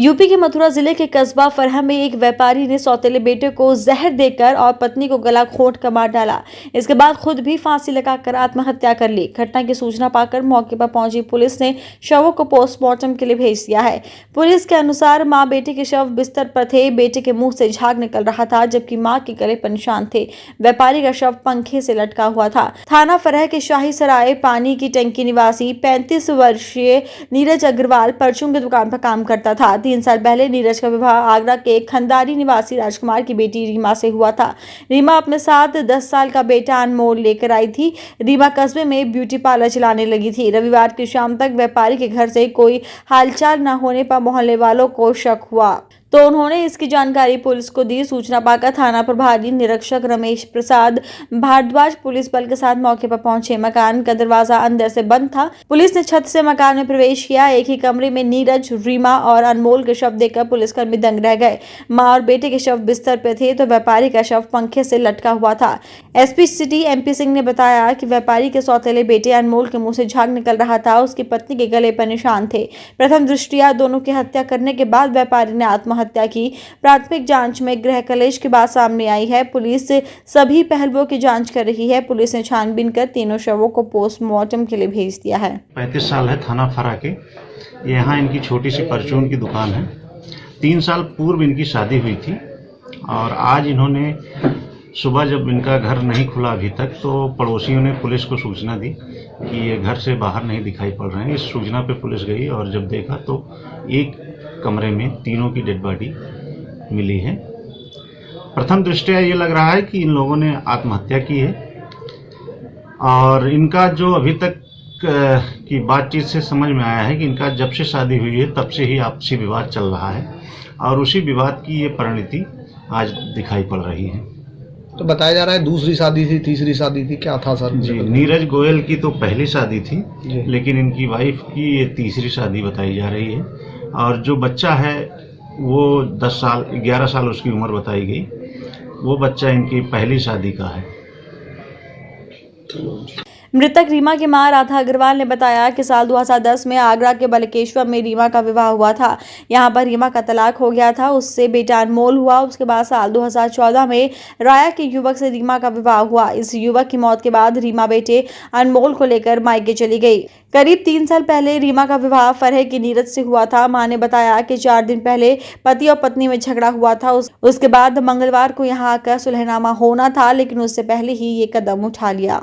UP के मथुरा जिले के कस्बा फरहा में एक व्यापारी ने सौतेले बेटे को जहर देकर और पत्नी को गला घोंट कर मार डाला। इसके बाद खुद भी फांसी लगाकर आत्महत्या कर ली। घटना की सूचना पाकर मौके पर पहुंची पुलिस ने शवों को पोस्टमार्टम के लिए भेज दिया है। पुलिस के अनुसार मां बेटे के शव बिस्तर पर थे। बेटे के मुंह से झाग निकल रहा था जबकि मां के गले पर निशान थे। व्यापारी का शव पंखे से लटका हुआ था। थाना फरहा के शाही सराय पानी की टंकी निवासी 35 वर्षीय नीरज अग्रवाल परचून की दुकान पर काम करता था। 3 साल पहले नीरज का विवाह आगरा के खंदारी निवासी राजकुमार की बेटी रीमा से हुआ था। रीमा अपने साथ 10 साल का बेटा अनमोल लेकर आई थी। रीमा कस्बे में ब्यूटी पार्लर चलाने लगी थी। रविवार की शाम तक व्यापारी के घर से कोई हालचाल न होने पर मोहल्ले वालों को शक हुआ तो उन्होंने इसकी जानकारी पुलिस को दी। सूचना पाकर थाना प्रभारी निरीक्षक रमेश प्रसाद भारद्वाज पुलिस बल के साथ मौके पर पहुंचे। मकान का दरवाजा अंदर से बंद था। पुलिस ने छत से मकान में प्रवेश किया। एक ही कमरे में नीरज, रीमा और अनमोल के शव देखकर पुलिसकर्मी दंग रह गए। मां और बेटे के शव बिस्तर पे थे तो व्यापारी का शव पंखे से लटका हुआ था। एसपी सिटी MP सिंह ने बताया कि व्यापारी के सौतेले बेटे अनमोल के मुंह से झाग निकल रहा था। उसकी पत्नी के गले पर निशान थे। प्रथम दृष्टया दोनों की हत्या करने के बाद व्यापारी ने आत्महत्या की। प्राथमिक जांच में गृह कलेश की बात सामने आई है। पुलिस सभी पहलुओं की जांच कर रही है। पुलिस ने छानबीन कर तीनों शवों को पोस्टमार्टम के लिए भेज दिया है। 35 साल है, थाना फरहा के। यहाँ इनकी छोटी सी परचून की दुकान है। 3 साल पूर्व इनकी शादी हुई थी और आज इन्होंने सुबह जब इनका घर नहीं खुला अभी तक तो पड़ोसियों ने पुलिस को सूचना दी कि ये घर से बाहर नहीं दिखाई पड़ रहे हैं। इस सूचना पे पुलिस गई और जब देखा तो एक कमरे में तीनों की डेड बॉडी मिली है। प्रथम दृष्टया ये लग रहा है कि इन लोगों ने आत्महत्या की है और इनका जो अभी तक की बातचीत से समझ में आया है कि इनका जब से शादी हुई है तब से ही आपसी विवाद चल रहा है और उसी विवाद की ये परिणति आज दिखाई पड़ रही है। तो बताया जा रहा है दूसरी शादी थी, तीसरी शादी थी, क्या था सर? जी, नीरज गोयल की तो पहली शादी थी लेकिन इनकी वाइफ की ये तीसरी शादी बताई जा रही है और जो बच्चा है वो 11 साल उसकी उम्र बताई गई। वो बच्चा इनकी पहली शादी का है। मृतक रीमा की मां राधा अग्रवाल ने बताया कि साल 2010 में आगरा के बलकेश्वर में रीमा का विवाह हुआ था। यहां पर रीमा का तलाक हो गया था। उससे बेटा अनमोल हुआ। उसके बाद साल 2014 में राया के युवक से रीमा का विवाह हुआ। इस युवक की मौत के बाद रीमा बेटे अनमोल को लेकर मायके चली गई। करीब 3 साल पहले रीमा का विवाह फरहा के नीरज से हुआ था। मां ने बताया कि 4 दिन पहले पति और पत्नी में झगड़ा हुआ था। उसके बाद मंगलवार को यहां आकर सुलहनामा होना था लेकिन उससे पहले ही ये कदम उठा लिया।